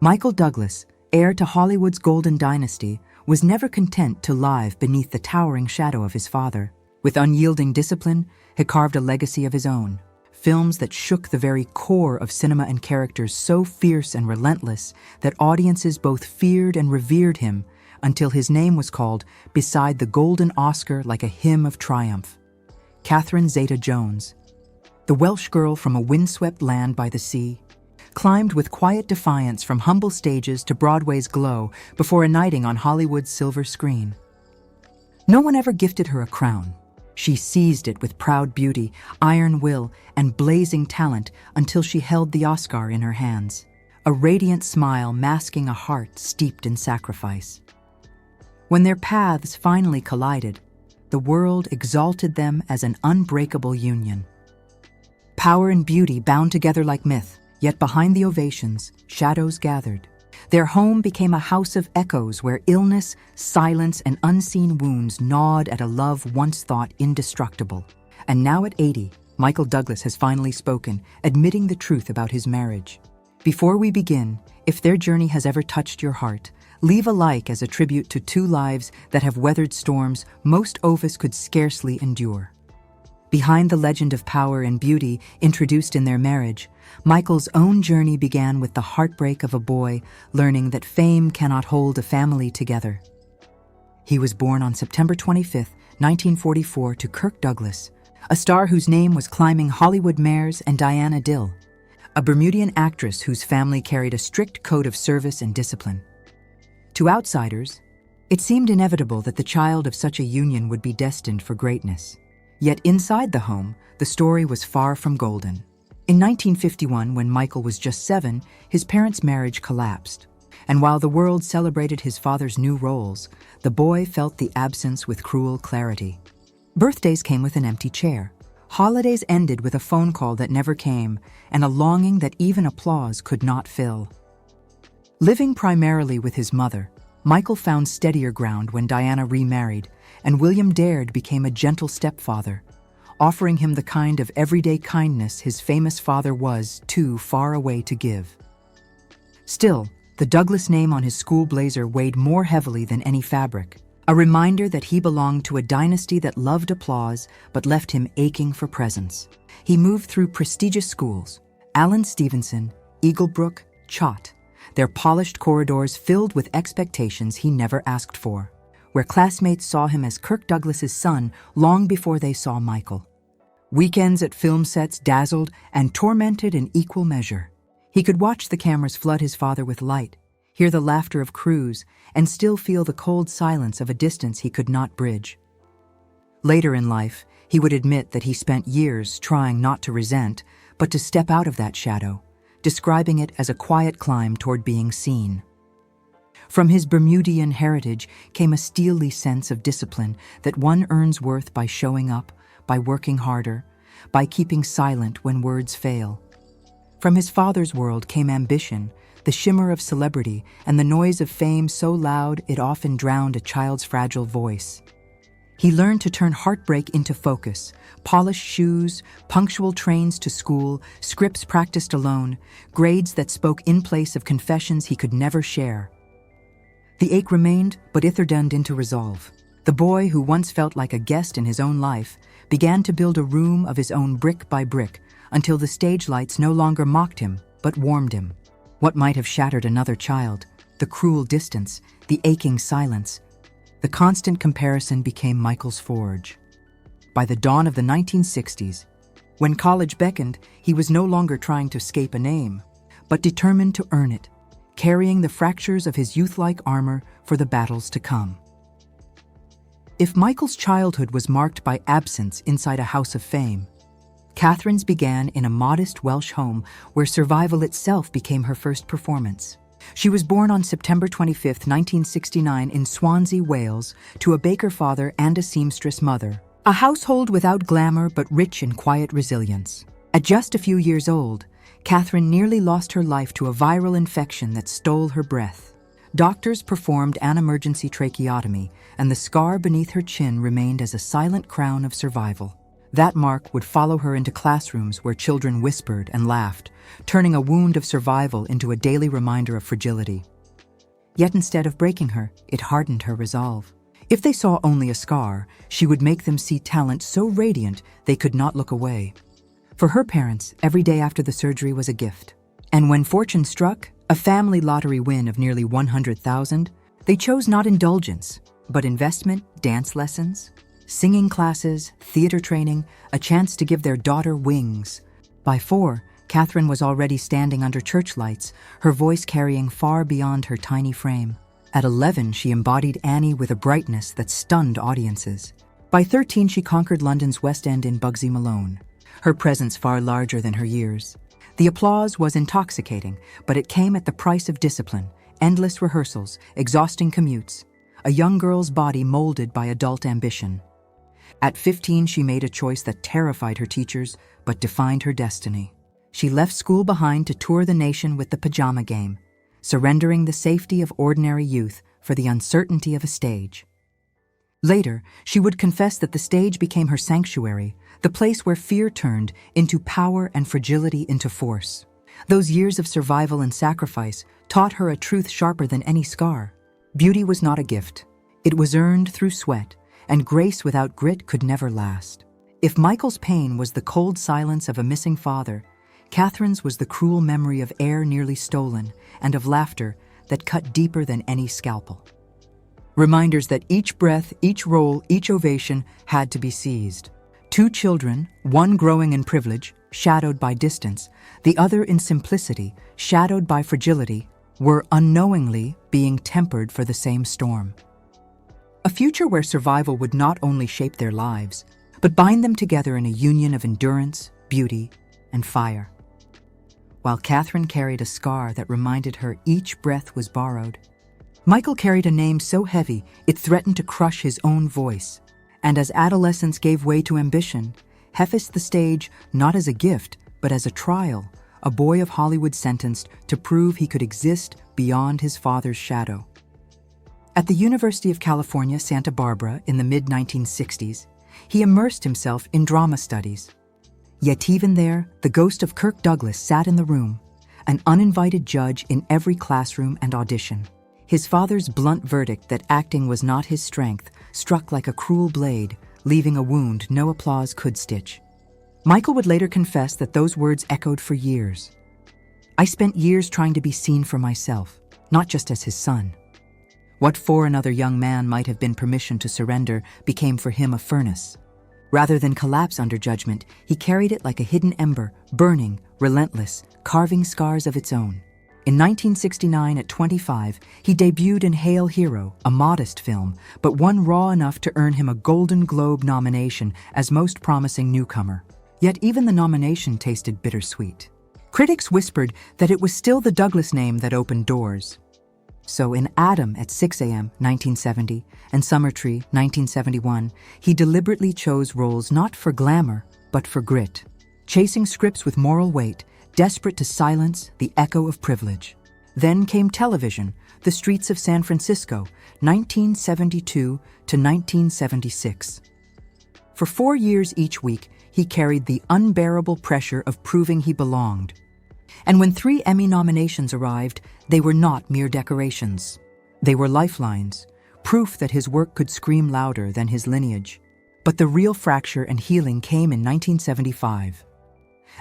Michael Douglas, heir to Hollywood's golden dynasty, was never content to live beneath the towering shadow of his father. With unyielding discipline, he carved a legacy of his own. Films that shook the very core of cinema and characters so fierce and relentless that audiences both feared and revered him until his name was called beside the golden Oscar like a hymn of triumph. Catherine Zeta-Jones, the Welsh girl from a windswept land by the sea, climbed with quiet defiance from humble stages to Broadway's glow before a knighting on Hollywood's silver screen. No one ever gifted her a crown. She seized it with proud beauty, iron will, and blazing talent until she held the Oscar in her hands, a radiant smile masking a heart steeped in sacrifice. When their paths finally collided, the world exalted them as an unbreakable union. Power and beauty bound together like myth, yet behind the ovations, shadows gathered. Their home became a house of echoes where illness, silence, and unseen wounds gnawed at a love once thought indestructible. And now at 80, Michael Douglas has finally spoken, admitting the truth about his marriage. Before we begin, if their journey has ever touched your heart, leave a like as a tribute to two lives that have weathered storms most of us could scarcely endure. Behind the legend of power and beauty introduced in their marriage, Michael's own journey began with the heartbreak of a boy learning that fame cannot hold a family together. He was born on September 25, 1944, to Kirk Douglas, a star whose name was climbing Hollywood mares, and Diana Dill, a Bermudian actress whose family carried a strict code of service and discipline. To outsiders, it seemed inevitable that the child of such a union would be destined for greatness. Yet inside the home, the story was far from golden. In 1951, when Michael was just 7, his parents' marriage collapsed. And while the world celebrated his father's new roles, the boy felt the absence with cruel clarity. Birthdays came with an empty chair. Holidays ended with a phone call that never came, and a longing that even applause could not fill. Living primarily with his mother, Michael found steadier ground when Diana remarried, and William Dared became a gentle stepfather, offering him the kind of everyday kindness his famous father was too far away to give. Still, the Douglas name on his school blazer weighed more heavily than any fabric, a reminder that he belonged to a dynasty that loved applause but left him aching for presence. He moved through prestigious schools, Allen Stevenson, Eaglebrook, Chott, their polished corridors filled with expectations he never asked for, where classmates saw him as Kirk Douglas's son long before they saw Michael. Weekends at film sets dazzled and tormented in equal measure. He could watch the cameras flood his father with light, hear the laughter of crews, and still feel the cold silence of a distance he could not bridge. Later in life, he would admit that he spent years trying not to resent, but to step out of that shadow, describing it as a quiet climb toward being seen. From his Bermudian heritage came a steely sense of discipline that one earns worth by showing up, by working harder, by keeping silent when words fail. From his father's world came ambition, the shimmer of celebrity, and the noise of fame so loud it often drowned a child's fragile voice. He learned to turn heartbreak into focus, polished shoes, punctual trains to school, scripts practiced alone, grades that spoke in place of confessions he could never share. The ache remained, but ithered into resolve. The boy, who once felt like a guest in his own life, began to build a room of his own brick by brick, until the stage lights no longer mocked him, but warmed him. What might have shattered another child, the cruel distance, the aching silence, the constant comparison became Michael's forge. By the dawn of the 1960s, when college beckoned, he was no longer trying to escape a name, but determined to earn it, carrying the fractures of his youth-like armor for the battles to come. If Michael's childhood was marked by absence inside a house of fame, Catherine's began in a modest Welsh home where survival itself became her first performance. She was born on September 25, 1969 in Swansea, Wales, to a baker father and a seamstress mother. A household without glamour but rich in quiet resilience. At just a few years old, Catherine nearly lost her life to a viral infection that stole her breath. Doctors performed an emergency tracheotomy, and the scar beneath her chin remained as a silent crown of survival. That mark would follow her into classrooms where children whispered and laughed, turning a wound of survival into a daily reminder of fragility. Yet instead of breaking her, it hardened her resolve. If they saw only a scar, she would make them see talent so radiant they could not look away. For her parents, every day after the surgery was a gift. And when fortune struck, a family lottery win of nearly $100,000, they chose not indulgence, but investment, dance lessons, singing classes, theater training, a chance to give their daughter wings. By 4, Catherine was already standing under church lights, her voice carrying far beyond her tiny frame. At 11, she embodied Annie with a brightness that stunned audiences. By 13, she conquered London's West End in Bugsy Malone, her presence far larger than her years. The applause was intoxicating, but it came at the price of discipline, endless rehearsals, exhausting commutes, a young girl's body molded by adult ambition. At 15, she made a choice that terrified her teachers, but defined her destiny. She left school behind to tour the nation with the pajama game, surrendering the safety of ordinary youth for the uncertainty of a stage. Later, she would confess that the stage became her sanctuary, the place where fear turned into power and fragility into force. Those years of survival and sacrifice taught her a truth sharper than any scar. Beauty was not a gift. It was earned through sweat, and grace without grit could never last. If Michael's pain was the cold silence of a missing father, Catherine's was the cruel memory of air nearly stolen and of laughter that cut deeper than any scalpel. Reminders that each breath, each role, each ovation had to be seized. 2 children, one growing in privilege, shadowed by distance, the other in simplicity, shadowed by fragility, were unknowingly being tempered for the same storm. A future where survival would not only shape their lives, but bind them together in a union of endurance, beauty, and fire. While Catherine carried a scar that reminded her each breath was borrowed, Michael carried a name so heavy it threatened to crush his own voice. And as adolescence gave way to ambition, Hefis the stage not as a gift, but as a trial, a boy of Hollywood sentenced to prove he could exist beyond his father's shadow. At the University of California, Santa Barbara in the mid-1960s, he immersed himself in drama studies. Yet even there, the ghost of Kirk Douglas sat in the room, an uninvited judge in every classroom and audition. His father's blunt verdict that acting was not his strength struck like a cruel blade, leaving a wound no applause could stitch. Michael would later confess that those words echoed for years. "I spent years trying to be seen for myself, not just as his son." What for another young man might have been permission to surrender became for him a furnace. Rather than collapse under judgment, he carried it like a hidden ember, burning, relentless, carving scars of its own. In 1969, at 25, he debuted in Hail Hero, a modest film, but one raw enough to earn him a Golden Globe nomination as Most Promising Newcomer. Yet even the nomination tasted bittersweet. Critics whispered that it was still the Douglas name that opened doors. So in Adam at 6 a.m., 1970, and Summertree, 1971, he deliberately chose roles not for glamour, but for grit, chasing scripts with moral weight, desperate to silence the echo of privilege. Then came television, The Streets of San Francisco, 1972 to 1976. For 4 years each week, he carried the unbearable pressure of proving he belonged. And when 3 Emmy nominations arrived, they were not mere decorations. They were lifelines, proof that his work could scream louder than his lineage. But the real fracture and healing came in 1975.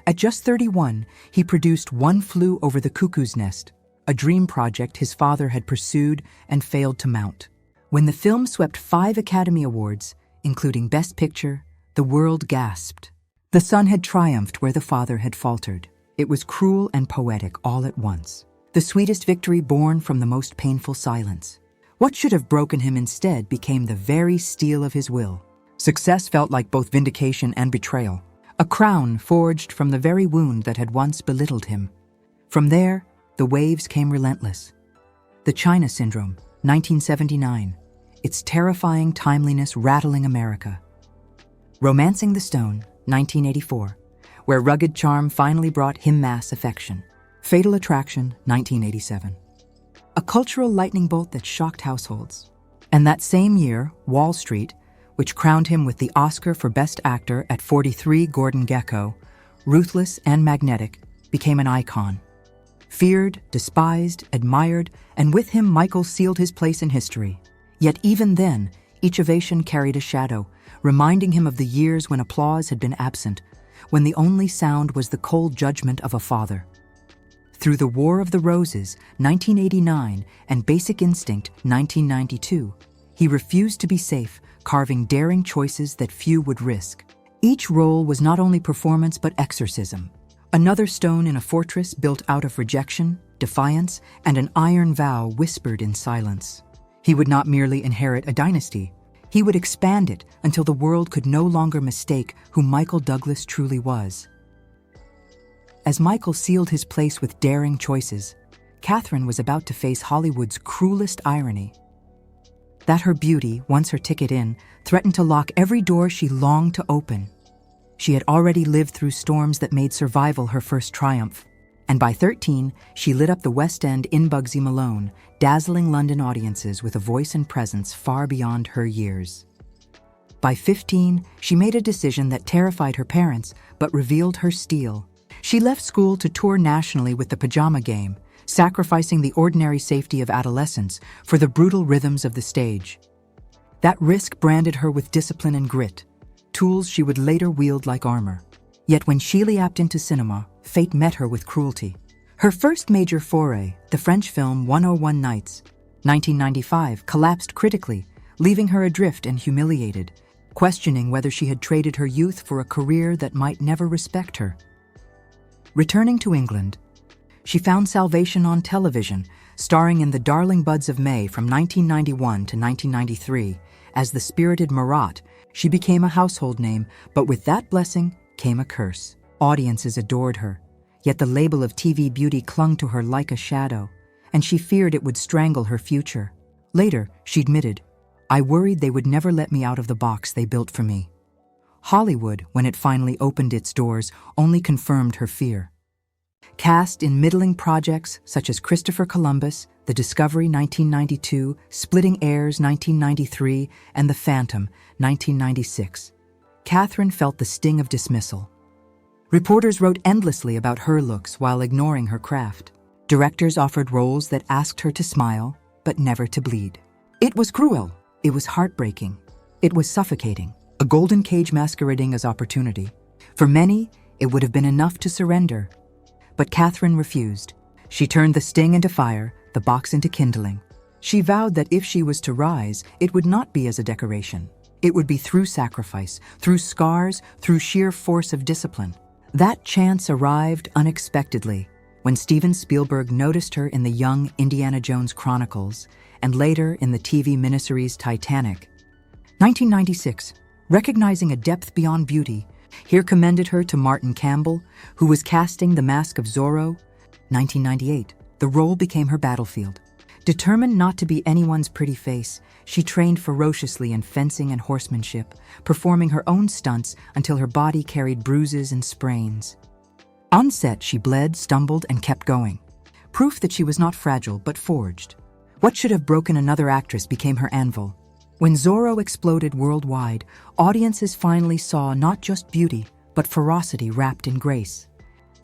At just 31, he produced One Flew Over the Cuckoo's Nest, a dream project his father had pursued and failed to mount. When the film swept 5 Academy Awards, including Best Picture, the world gasped. The son had triumphed where the father had faltered. It was cruel and poetic all at once. The sweetest victory born from the most painful silence. What should have broken him instead became the very steel of his will. Success felt like both vindication and betrayal. A crown forged from the very wound that had once belittled him. From there, the waves came relentless. The China Syndrome, 1979. Its terrifying timeliness rattling America. Romancing the Stone, 1984. Where rugged charm finally brought him mass affection. Fatal Attraction, 1987. A cultural lightning bolt that shocked households. And that same year, Wall Street, which crowned him with the Oscar for Best Actor at 43. Gordon Gekko, ruthless and magnetic, became an icon. Feared, despised, admired, and with him Michael sealed his place in history. Yet even then, each ovation carried a shadow, reminding him of the years when applause had been absent, when the only sound was the cold judgment of a father. Through The War of the Roses, 1989, and Basic Instinct, 1992, he refused to be safe, carving daring choices that few would risk. Each role was not only performance but exorcism, another stone in a fortress built out of rejection, defiance, and an iron vow whispered in silence. He would not merely inherit a dynasty, he would expand it until the world could no longer mistake who Michael Douglas truly was. As Michael sealed his place with daring choices, Catherine was about to face Hollywood's cruelest irony. That her beauty, once her ticket in, threatened to lock every door she longed to open. She had already lived through storms that made survival her first triumph. And by 13, she lit up the West End in Bugsy Malone, dazzling London audiences with a voice and presence far beyond her years. By 15, she made a decision that terrified her parents but revealed her steel. She left school to tour nationally with the Pajama Game, sacrificing the ordinary safety of adolescence for the brutal rhythms of the stage. That risk branded her with discipline and grit, tools she would later wield like armor. Yet when she leapt into cinema, fate met her with cruelty. Her first major foray, the French film 101 Nights, 1995, collapsed critically, leaving her adrift and humiliated, questioning whether she had traded her youth for a career that might never respect her. Returning to England, she found salvation on television, starring in The Darling Buds of May from 1991 to 1993. As the spirited Marat, she became a household name, but with that blessing came a curse. Audiences adored her, yet the label of TV beauty clung to her like a shadow, and she feared it would strangle her future. Later, she admitted, "I worried they would never let me out of the box they built for me." Hollywood, when it finally opened its doors, only confirmed her fear. Cast in middling projects such as Christopher Columbus, The Discovery 1992, Splitting Heirs 1993, and The Phantom 1996, Catherine felt the sting of dismissal. Reporters wrote endlessly about her looks while ignoring her craft. Directors offered roles that asked her to smile, but never to bleed. It was cruel. It was heartbreaking. It was suffocating. A golden cage masquerading as opportunity. For many, it would have been enough to surrender. But Catherine refused. She turned the sting into fire, the box into kindling. She vowed that if she was to rise, it would not be as a decoration. It would be through sacrifice, through scars, through sheer force of discipline. That chance arrived unexpectedly when Steven Spielberg noticed her in the young Indiana Jones Chronicles and later in the TV miniseries Titanic. 1996, recognizing a depth beyond beauty, here commended her to Martin Campbell, who was casting The Mask of Zorro. 1998, the role became her battlefield. Determined not to be anyone's pretty face, she trained ferociously in fencing and horsemanship, performing her own stunts until her body carried bruises and sprains. On set, she bled, stumbled, and kept going. Proof that she was not fragile, but forged. What should have broken another actress became her anvil. When Zorro exploded worldwide, audiences finally saw not just beauty, but ferocity wrapped in grace.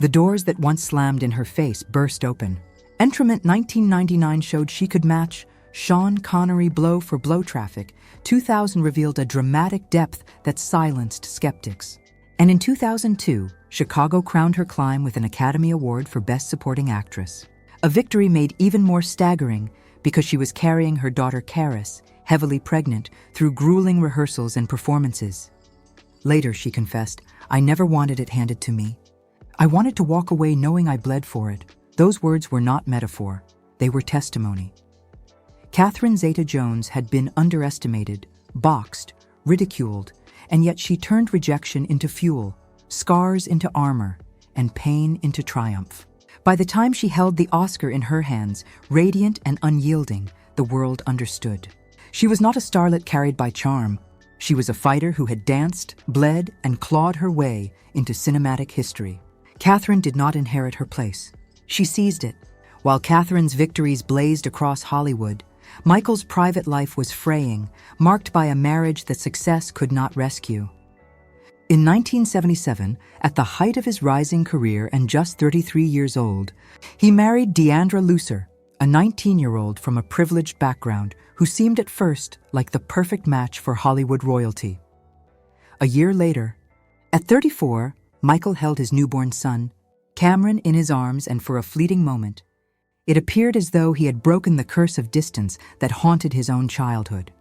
The doors that once slammed in her face burst open. Entrament 1999 showed she could match Sean Connery blow for blow traffic. 2000 revealed a dramatic depth that silenced skeptics. And in 2002, Chicago crowned her climb with an Academy Award for Best Supporting Actress. A victory made even more staggering because she was carrying her daughter Karis, heavily pregnant, through grueling rehearsals and performances. Later, she confessed, "I never wanted it handed to me. I wanted to walk away knowing I bled for it." Those words were not metaphor. They were testimony. Catherine Zeta-Jones had been underestimated, boxed, ridiculed, and yet she turned rejection into fuel, scars into armor, and pain into triumph. By the time she held the Oscar in her hands, radiant and unyielding, the world understood. She was not a starlet carried by charm. She was a fighter who had danced, bled, and clawed her way into cinematic history. Catherine did not inherit her place. She seized it. While Catherine's victories blazed across Hollywood, Michael's private life was fraying, marked by a marriage that success could not rescue. In 1977, at the height of his rising career and just 33 years old, he married Deandra Lucer, a 19-year-old from a privileged background who seemed at first like the perfect match for Hollywood royalty. A year later, at 34, Michael held his newborn son, Cameron, in his arms, and for a fleeting moment, it appeared as though he had broken the curse of distance that haunted his own childhood.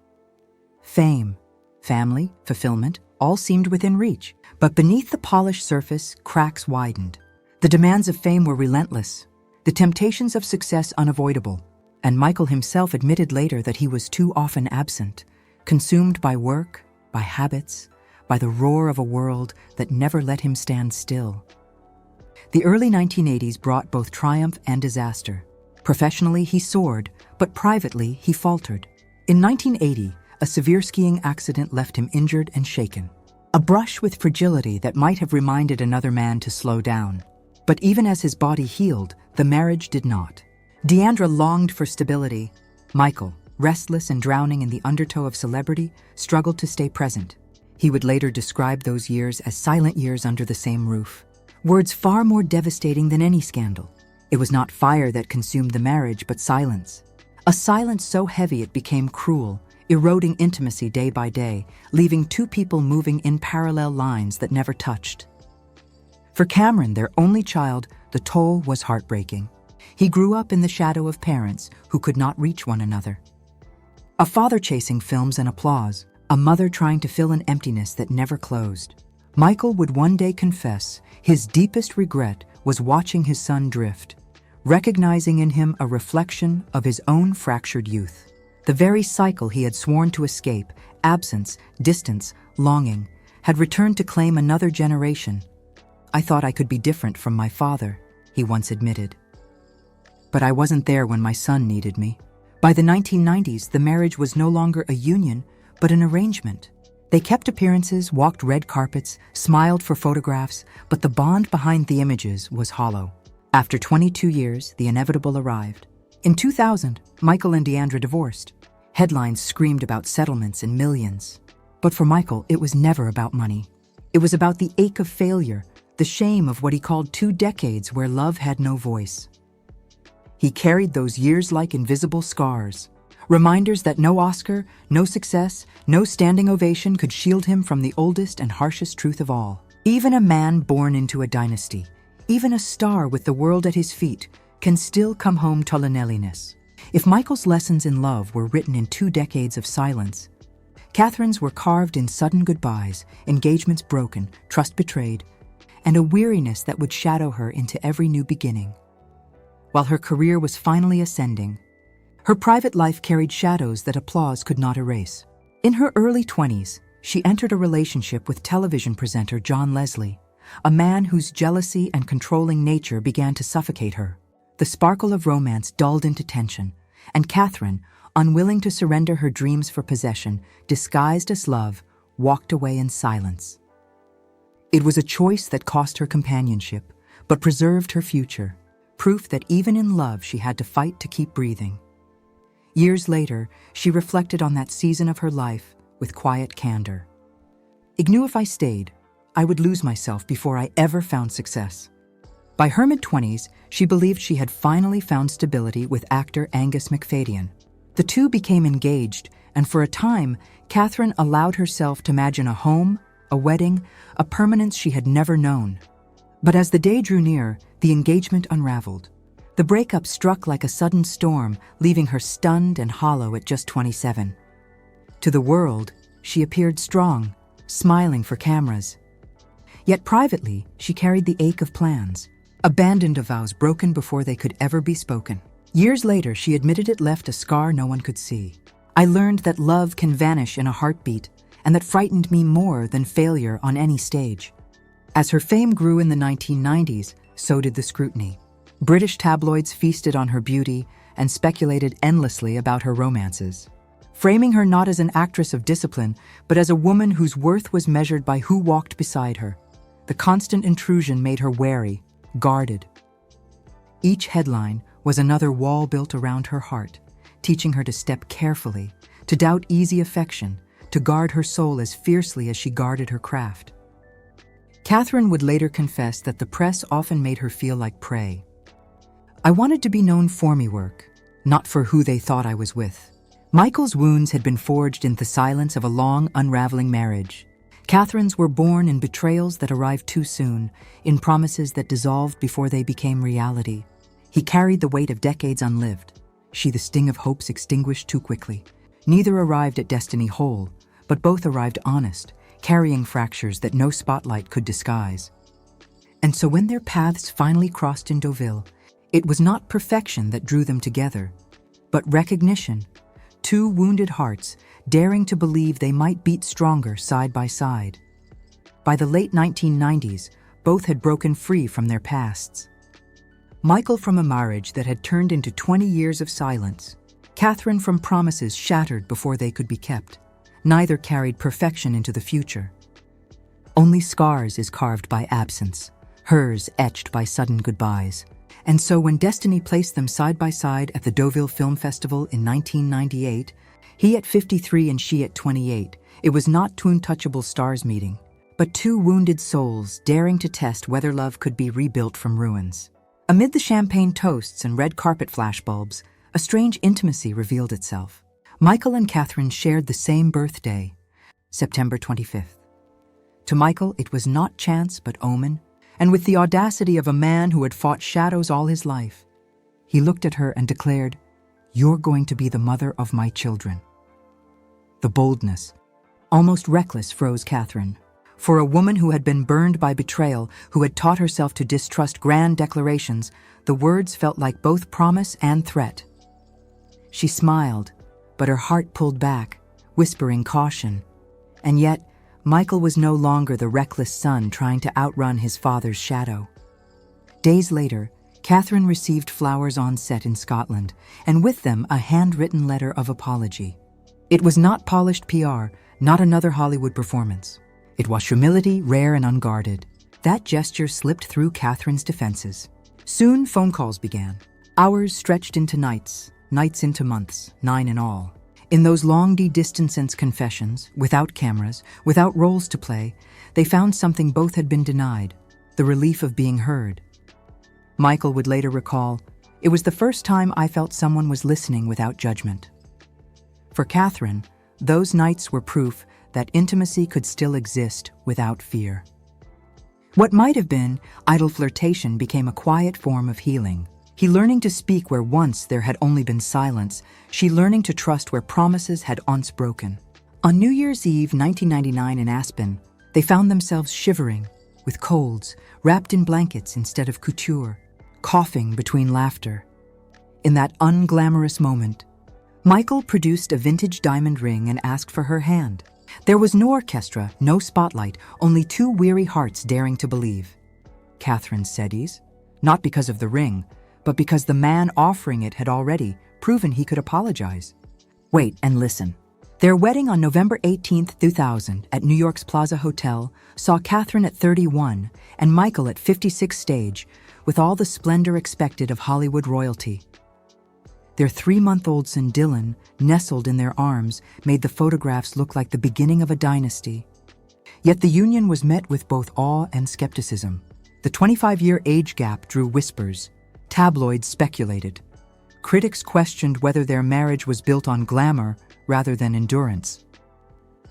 Fame, family, fulfillment, all seemed within reach, but beneath the polished surface, cracks widened. The demands of fame were relentless, the temptations of success unavoidable, and Michael himself admitted later that he was too often absent, consumed by work, by habits, by the roar of a world that never let him stand still. The early 1980s brought both triumph and disaster. Professionally, he soared, but privately, he faltered. In 1980, a severe skiing accident left him injured and shaken. A brush with fragility that might have reminded another man to slow down. But even as his body healed, the marriage did not. Deandra longed for stability. Michael, restless and drowning in the undertow of celebrity, struggled to stay present. He would later describe those years as silent years under the same roof. Words far more devastating than any scandal. It was not fire that consumed the marriage, but silence. A silence so heavy it became cruel, eroding intimacy day by day, leaving two people moving in parallel lines that never touched. For Cameron, their only child, the toll was heartbreaking. He grew up in the shadow of parents who could not reach one another. A father chasing films and applause, a mother trying to fill an emptiness that never closed. Michael would one day confess his deepest regret was watching his son drift, recognizing in him a reflection of his own fractured youth. The very cycle he had sworn to escape, absence, distance, longing, had returned to claim another generation. "I thought I could be different from my father," he once admitted. "But I wasn't there when my son needed me." By the 1990s, the marriage was no longer a union, but an arrangement. They kept appearances, walked red carpets, smiled for photographs, but the bond behind the images was hollow. After 22 years, the inevitable arrived. In 2000, Michael and Deandra divorced. Headlines screamed about settlements and millions. But for Michael, it was never about money. It was about the ache of failure, the shame of what he called 2 decades where love had no voice. He carried those years like invisible scars, reminders that no Oscar, no success, no standing ovation could shield him from the oldest and harshest truth of all. Even a man born into a dynasty, even a star with the world at his feet, can still come home to loneliness. If Michael's lessons in love were written in 2 decades of silence, Catherine's were carved in sudden goodbyes, engagements broken, trust betrayed, and a weariness that would shadow her into every new beginning. While her career was finally ascending, her private life carried shadows that applause could not erase. In her early 20s, she entered a relationship with television presenter John Leslie, a man whose jealousy and controlling nature began to suffocate her. The sparkle of romance dulled into tension, and Catherine, unwilling to surrender her dreams for possession, disguised as love, walked away in silence. It was a choice that cost her companionship, but preserved her future, proof that even in love she had to fight to keep breathing. Years later, she reflected on that season of her life with quiet candor. "I knew if I stayed, I would lose myself before I ever found success." By her mid-20s, she believed she had finally found stability with actor Angus McFadyen. The two became engaged, and for a time, Catherine allowed herself to imagine a home, a wedding, a permanence she had never known. But as the day drew near, the engagement unraveled. The breakup struck like a sudden storm, leaving her stunned and hollow at just 27. To the world, she appeared strong, smiling for cameras. Yet privately, she carried the ache of plans, abandoned of vows broken before they could ever be spoken. Years later, she admitted it left a scar no one could see. "I learned that love can vanish in a heartbeat, and that frightened me more than failure on any stage." As her fame grew in the 1990s, so did the scrutiny. British tabloids feasted on her beauty and speculated endlessly about her romances, framing her not as an actress of discipline, but as a woman whose worth was measured by who walked beside her. The constant intrusion made her wary, guarded. Each headline was another wall built around her heart, teaching her to step carefully, to doubt easy affection, to guard her soul as fiercely as she guarded her craft. Catherine would later confess that the press often made her feel like prey. "I wanted to be known for me work, not for who they thought I was with." Michael's wounds had been forged in the silence of a long, unraveling marriage. Catherine's were born in betrayals that arrived too soon, in promises that dissolved before they became reality. He carried the weight of decades unlived. She the sting of hopes extinguished too quickly. Neither arrived at destiny whole, but both arrived honest, carrying fractures that no spotlight could disguise. And so when their paths finally crossed in Deauville, it was not perfection that drew them together, but recognition. Two wounded hearts, daring to believe they might beat stronger side by side. By the late 1990s, both had broken free from their pasts. Michael from a marriage that had turned into 20 years of silence. Catherine from promises shattered before they could be kept. Neither carried perfection into the future. Only scars is carved by absence, hers etched by sudden goodbyes. And so when destiny placed them side by side at the Deauville Film Festival in 1998, he at 53 and she at 28, it was not two untouchable stars meeting, but two wounded souls daring to test whether love could be rebuilt from ruins. Amid the champagne toasts and red carpet flashbulbs, a strange intimacy revealed itself. Michael and Catherine shared the same birthday, September 25th. To Michael, it was not chance but omen, and with the audacity of a man who had fought shadows all his life, he looked at her and declared, "You're going to be the mother of my children." The boldness, almost reckless, froze Catherine. For a woman who had been burned by betrayal, who had taught herself to distrust grand declarations, the words felt like both promise and threat. She smiled, but her heart pulled back, whispering caution. And yet, Michael was no longer the reckless son trying to outrun his father's shadow. Days later, Catherine received flowers on set in Scotland, and with them a handwritten letter of apology. It was not polished PR, not another Hollywood performance. It was humility, rare and unguarded. That gesture slipped through Catherine's defenses. Soon phone calls began. Hours stretched into nights, nights into months, 9 in all. In those long distance confessions, without cameras, without roles to play, they found something both had been denied, the relief of being heard. Michael would later recall, "It was the first time I felt someone was listening without judgment." For Catherine, those nights were proof that intimacy could still exist without fear. What might have been idle flirtation became a quiet form of healing. He learning to speak where once there had only been silence, she learning to trust where promises had once broken. On New Year's Eve 1999 in Aspen, they found themselves shivering, with colds, wrapped in blankets instead of couture, coughing between laughter. In that unglamorous moment, Michael produced a vintage diamond ring and asked for her hand. There was no orchestra, no spotlight, only two weary hearts daring to believe. Catherine said ease, not because of the ring, but because the man offering it had already proven he could apologize. Wait and listen. Their wedding on November 18, 2000, at New York's Plaza Hotel saw Catherine at 31 and Michael at 56 stage, with all the splendor expected of Hollywood royalty. Their 3-month-old son Dylan, nestled in their arms, made the photographs look like the beginning of a dynasty. Yet the union was met with both awe and skepticism. The 25-year age gap drew whispers. Tabloids speculated. Critics questioned whether their marriage was built on glamour rather than endurance.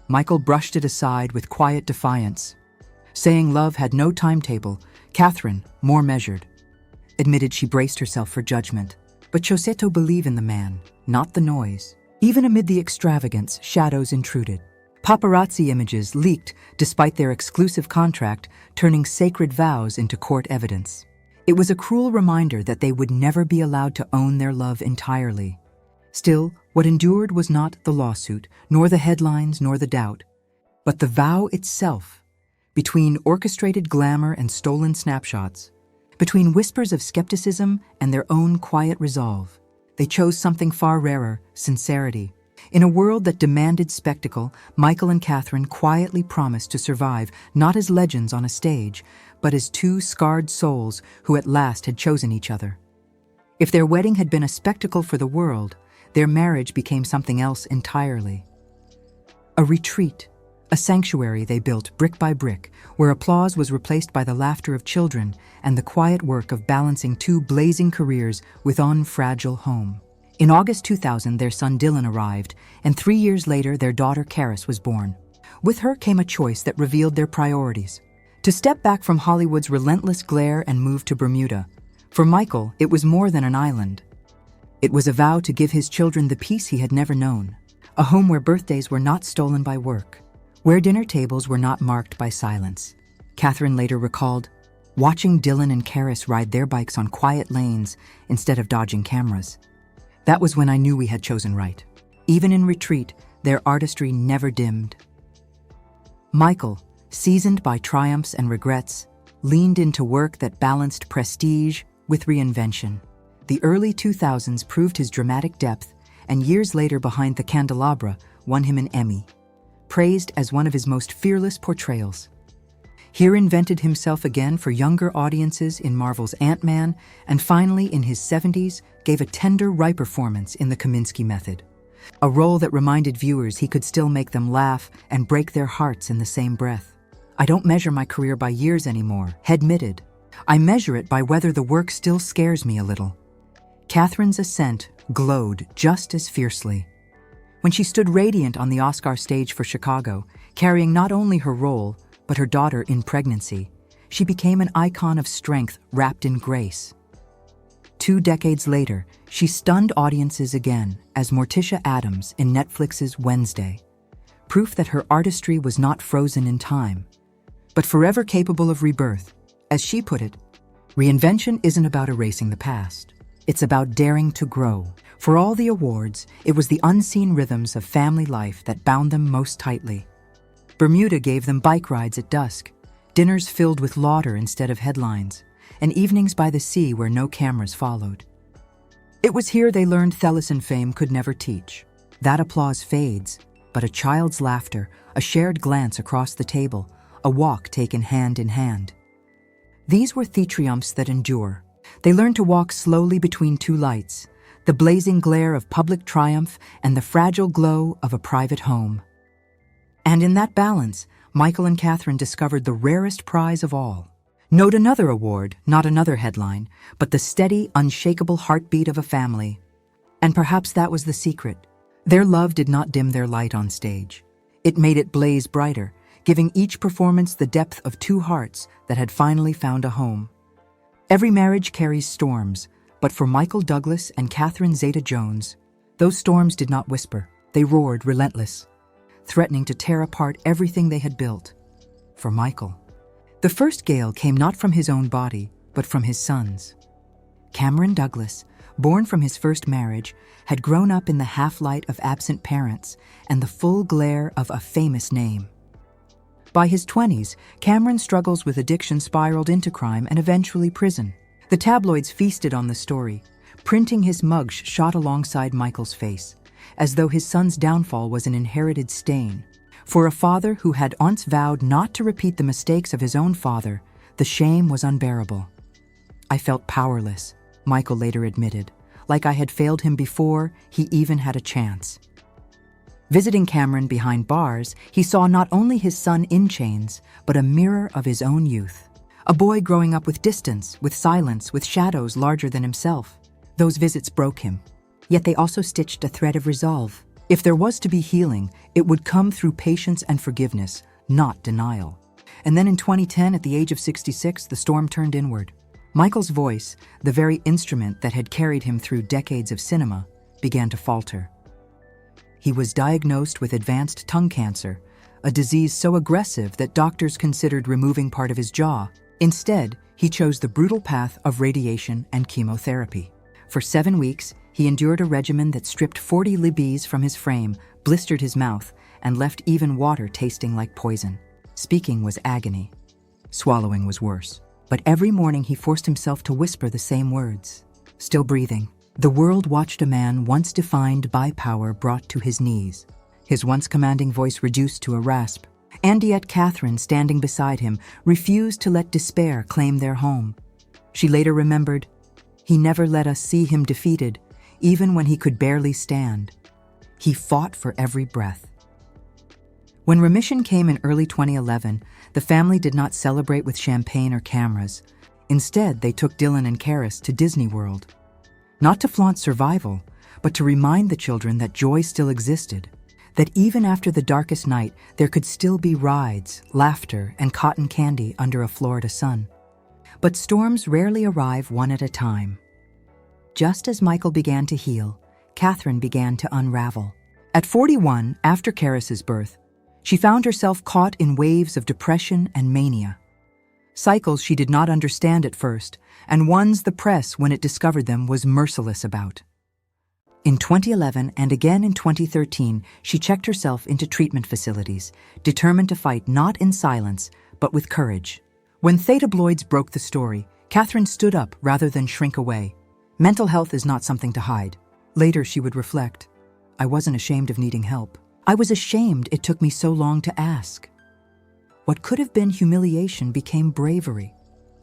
Michael brushed it aside with quiet defiance. Saying love had no timetable, Catherine, more measured, admitted she braced herself for judgment. But chose to believe in the man, not the noise. Even amid the extravagance, shadows intruded. Paparazzi images leaked despite their exclusive contract, turning sacred vows into court evidence. It was a cruel reminder that they would never be allowed to own their love entirely. Still, what endured was not the lawsuit, nor the headlines, nor the doubt, but the vow itself. Between orchestrated glamour and stolen snapshots, between whispers of skepticism and their own quiet resolve, they chose something far rarer, sincerity. In a world that demanded spectacle, Michael and Catherine quietly promised to survive, not as legends on a stage, but as two scarred souls who at last had chosen each other. If their wedding had been a spectacle for the world, their marriage became something else entirely. A retreat, a sanctuary they built brick by brick, where applause was replaced by the laughter of children and the quiet work of balancing two blazing careers with one fragile home. In August 2000, their son Dylan arrived, and 3 years later, their daughter Karis was born. With her came a choice that revealed their priorities: to step back from Hollywood's relentless glare and move to Bermuda. For Michael, it was more than an island. It was a vow to give his children the peace he had never known, a home where birthdays were not stolen by work, where dinner tables were not marked by silence. Catherine later recalled, watching Dylan and Karis ride their bikes on quiet lanes instead of dodging cameras. That was when I knew we had chosen right. Even in retreat, their artistry never dimmed. Michael, seasoned by triumphs and regrets, leaned into work that balanced prestige with reinvention. The early 2000s proved his dramatic depth, and years later Behind the Candelabra won him an Emmy, praised as one of his most fearless portrayals. He reinvented himself again for younger audiences in Marvel's Ant-Man, and finally in his 70s gave a tender, right performance in The Kaminsky Method, a role that reminded viewers he could still make them laugh and break their hearts in the same breath. I don't measure my career by years anymore, he admitted. I measure it by whether the work still scares me a little. Catherine's ascent glowed just as fiercely. When she stood radiant on the Oscar stage for Chicago, carrying not only her role, but her daughter in pregnancy, she became an icon of strength wrapped in grace. 2 decades later, she stunned audiences again as Morticia Addams in Netflix's Wednesday, proof that her artistry was not frozen in time, but forever capable of rebirth. As she put it, reinvention isn't about erasing the past. It's about daring to grow. For all the awards, it was the unseen rhythms of family life that bound them most tightly. Bermuda gave them bike rides at dusk, dinners filled with laughter instead of headlines, and evenings by the sea where no cameras followed. It was here they learned Thelis and fame could never teach. That applause fades, but a child's laughter, a shared glance across the table, a walk taken hand in hand. These were the triumphs that endure. They learned to walk slowly between two lights, the blazing glare of public triumph and the fragile glow of a private home. And in that balance, Michael and Catherine discovered the rarest prize of all. Note another award, not another headline, but the steady, unshakable heartbeat of a family. And perhaps that was the secret. Their love did not dim their light on stage. It made it blaze brighter, giving each performance the depth of two hearts that had finally found a home. Every marriage carries storms, but for Michael Douglas and Catherine Zeta-Jones, those storms did not whisper. They roared relentless, threatening to tear apart everything they had built. For Michael, the first gale came not from his own body, but from his son's. Cameron Douglas, born from his first marriage, had grown up in the half-light of absent parents and the full glare of a famous name. By his 20s, Cameron's struggles with addiction spiraled into crime and eventually prison. The tabloids feasted on the story, printing his mug shot alongside Michael's face, as though his son's downfall was an inherited stain. For a father who had once vowed not to repeat the mistakes of his own father, the shame was unbearable. I felt powerless, Michael later admitted. Like I had failed him before, he even had a chance. Visiting Cameron behind bars, he saw not only his son in chains, but a mirror of his own youth. A boy growing up with distance, with silence, with shadows larger than himself. Those visits broke him. Yet they also stitched a thread of resolve. If there was to be healing, it would come through patience and forgiveness, not denial. And then in 2010, at the age of 66, the storm turned inward. Michael's voice, the very instrument that had carried him through decades of cinema, began to falter. He was diagnosed with advanced tongue cancer, a disease so aggressive that doctors considered removing part of his jaw. Instead, he chose the brutal path of radiation and chemotherapy. For 7 weeks, he endured a regimen that stripped 40 libs from his frame, blistered his mouth, and left even water tasting like poison. Speaking was agony. Swallowing was worse. But every morning he forced himself to whisper the same words. Still breathing, the world watched a man once defined by power brought to his knees, his once commanding voice reduced to a rasp. And yet Catherine, standing beside him, refused to let despair claim their home. She later remembered, "He never let us see him defeated. even when he could barely stand. He fought for every breath. When remission came in early 2011, the family did not celebrate with champagne or cameras. Instead, they took Dylan and Karis to Disney World. Not to flaunt survival, but to remind the children that joy still existed, that even after the darkest night, there could still be rides, laughter, and cotton candy under a Florida sun. But storms rarely arrive one at a time. Just as Michael began to heal, Catherine began to unravel. At 41, after Karis's birth, she found herself caught in waves of depression and mania. Cycles she did not understand at first, and ones the press, when it discovered them, was merciless about. In 2011 and again in 2013, she checked herself into treatment facilities, determined to fight not in silence, but with courage. When Theta Bloids broke the story, Catherine stood up rather than shrink away. Mental health is not something to hide. Later she would reflect, I wasn't ashamed of needing help. I was ashamed it took me so long to ask. What could have been humiliation became bravery,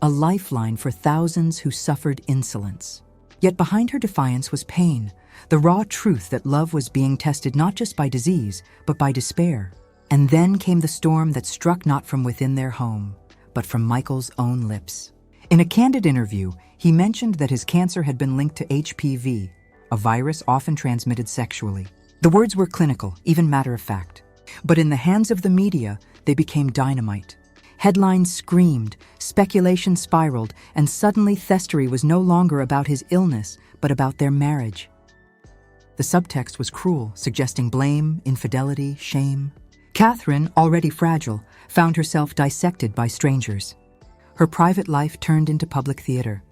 a lifeline for thousands who suffered insolence. Yet behind her defiance was pain, the raw truth that love was being tested not just by disease, but by despair. And then came the storm that struck not from within their home, but from Michael's own lips. In a candid interview, he mentioned that his cancer had been linked to HPV, a virus often transmitted sexually. The words were clinical, even matter-of-fact. But in the hands of the media, they became dynamite. Headlines screamed, speculation spiraled, and suddenly Thestery was no longer about his illness, but about their marriage. The subtext was cruel, suggesting blame, infidelity, shame. Catherine, already fragile, found herself dissected by strangers. Her private life turned into public theater.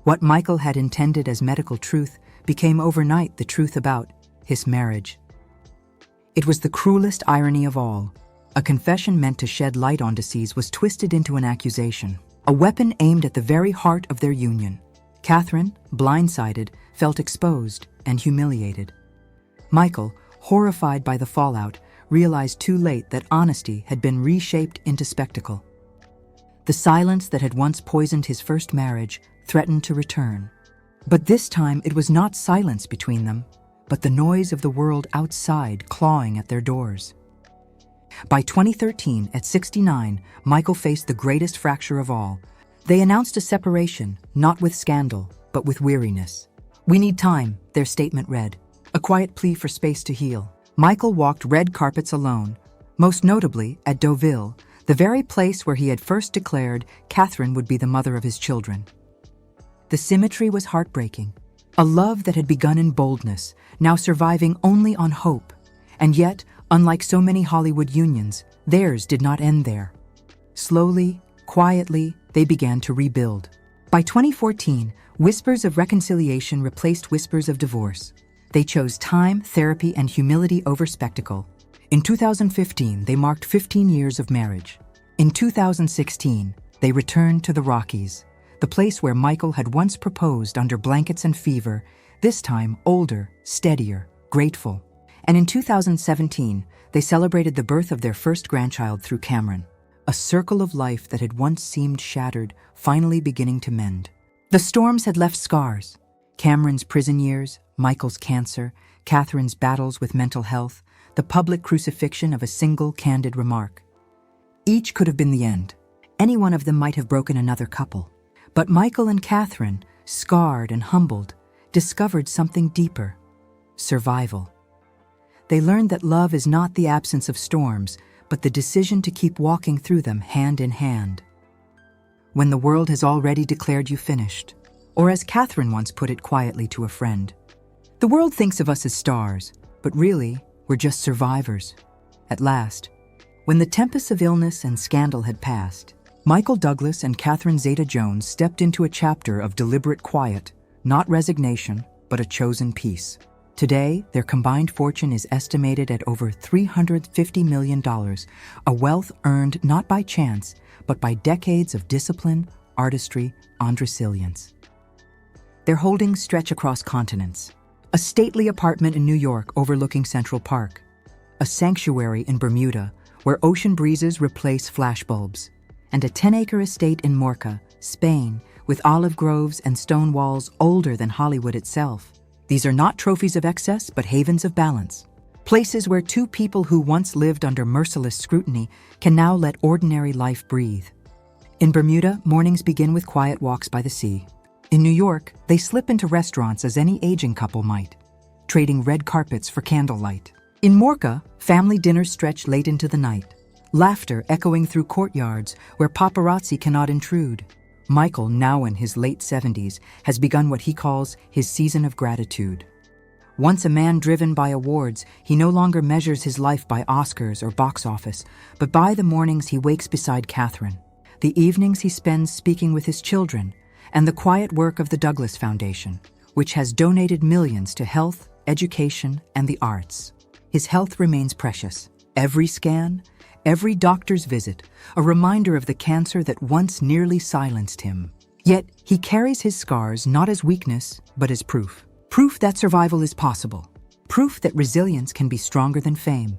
What Michael had intended as medical truth became overnight the truth about his marriage. It was the cruelest irony of all. A confession meant to shed light on disease was twisted into an accusation, a weapon aimed at the very heart of their union. Catherine, blindsided, felt exposed and humiliated. Michael, horrified by the fallout, realized too late that honesty had been reshaped into spectacle. The silence that had once poisoned his first marriage threatened to return. But this time it was not silence between them, but the noise of the world outside clawing at their doors. By 2013, at 69, Michael faced the greatest fracture of all. They announced a separation, not with scandal, but with weariness. "We need time," their statement read, a quiet plea for space to heal. Michael walked red carpets alone, most notably at Deauville, the very place where he had first declared Catherine would be the mother of his children. The symmetry was heartbreaking. A love that had begun in boldness, now surviving only on hope. And yet, unlike so many Hollywood unions, theirs did not end there. Slowly, quietly, they began to rebuild. By 2014, whispers of reconciliation replaced whispers of divorce. They chose time, therapy, and humility over spectacle. In 2015, they marked 15 years of marriage. In 2016, they returned to the Rockies, the place where Michael had once proposed under blankets and fever, this time older, steadier, grateful. And in 2017, they celebrated the birth of their first grandchild through Cameron, a circle of life that had once seemed shattered, finally beginning to mend. The storms had left scars. Cameron's prison years, Michael's cancer, Catherine's battles with mental health, the public crucifixion of a single candid remark. Each could have been the end. Any one of them might have broken another couple. But Michael and Catherine, scarred and humbled, discovered something deeper: survival. They learned that love is not the absence of storms, but the decision to keep walking through them hand in hand. When the world has already declared you finished, or as Catherine once put it quietly to a friend, the world thinks of us as stars, but really, we're just survivors. At last, when the tempest of illness and scandal had passed, Michael Douglas and Catherine Zeta-Jones stepped into a chapter of deliberate quiet, not resignation, but a chosen peace. Today, their combined fortune is estimated at over $350 million, a wealth earned not by chance, but by decades of discipline, artistry, and resilience. Their holdings stretch across continents. A stately apartment in New York overlooking Central Park. A sanctuary in Bermuda, where ocean breezes replace flashbulbs. And a 10-acre estate in Morca, Spain, with olive groves and stone walls older than Hollywood itself. These are not trophies of excess, but havens of balance. Places where two people who once lived under merciless scrutiny can now let ordinary life breathe. In Bermuda, mornings begin with quiet walks by the sea. In New York, they slip into restaurants as any aging couple might, trading red carpets for candlelight. In Morca, family dinners stretch late into the night, laughter echoing through courtyards where paparazzi cannot intrude. Michael, now in his late 70s, has begun what he calls his season of gratitude. Once a man driven by awards, he no longer measures his life by Oscars or box office, but by the mornings he wakes beside Catherine, the evenings he spends speaking with his children, and the quiet work of the Douglas Foundation, which has donated millions to health, education, and the arts. His health remains precious. Every scan, every doctor's visit, a reminder of the cancer that once nearly silenced him. Yet he carries his scars not as weakness, but as proof. Proof that survival is possible. Proof that resilience can be stronger than fame.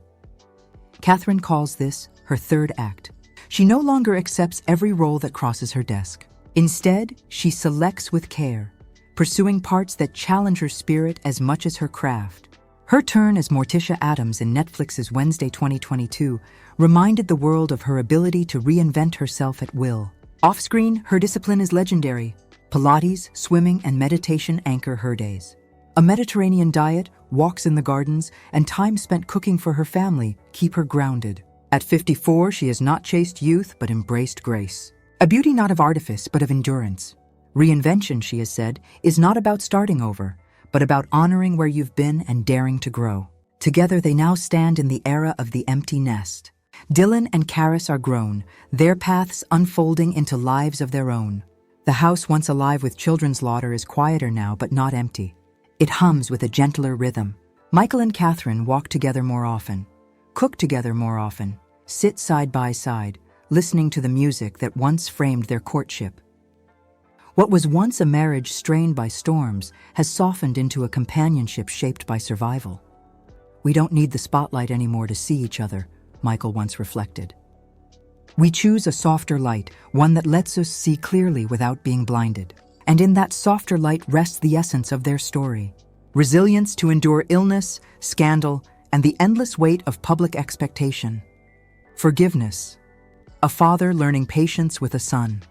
Catherine calls this her third act. She no longer accepts every role that crosses her desk. Instead, she selects with care, pursuing parts that challenge her spirit as much as her craft. Her turn as Morticia Addams in Netflix's Wednesday 2022 reminded the world of her ability to reinvent herself at will. Off-screen, her discipline is legendary. Pilates, swimming, and meditation anchor her days. A Mediterranean diet, walks in the gardens, and time spent cooking for her family keep her grounded. At 54, she has not chased youth but embraced grace. A beauty not of artifice but of endurance. Reinvention, she has said, is not about starting over, but about honoring where you've been and daring to grow. Together they now stand in the era of the empty nest. Dylan and Karis are grown, their paths unfolding into lives of their own. The house once alive with children's laughter is quieter now but not empty. It hums with a gentler rhythm. Michael and Catherine walk together more often, cook together more often, sit side by side, listening to the music that once framed their courtship. What was once a marriage strained by storms has softened into a companionship shaped by survival. We don't need the spotlight anymore to see each other, Michael once reflected. We choose a softer light, one that lets us see clearly without being blinded. And in that softer light rests the essence of their story. Resilience to endure illness, scandal, and the endless weight of public expectation. Forgiveness. A father learning patience with a son.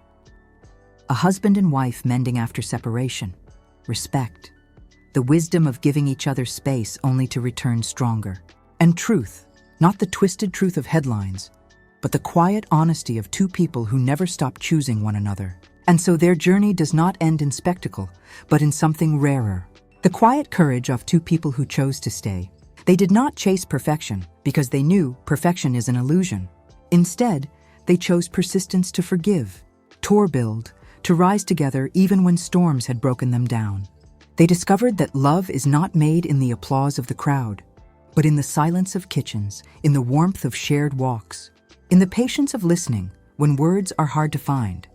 A husband and wife mending after separation. Respect. The wisdom of giving each other space only to return stronger. And truth. Not the twisted truth of headlines, but the quiet honesty of two people who never stop choosing one another. And so their journey does not end in spectacle, but in something rarer. The quiet courage of two people who chose to stay. They did not chase perfection because they knew perfection is an illusion. Instead, they chose persistence to forgive, to build, to rise together even when storms had broken them down. They discovered that love is not made in the applause of the crowd, but in the silence of kitchens, in the warmth of shared walks, in the patience of listening when words are hard to find.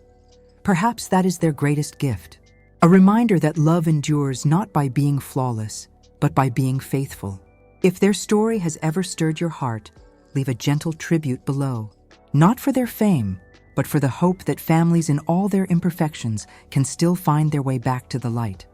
Perhaps that is their greatest gift. A reminder that love endures not by being flawless, but by being faithful. If their story has ever stirred your heart, leave a gentle tribute below. Not for their fame, but for the hope that families in all their imperfections can still find their way back to the light.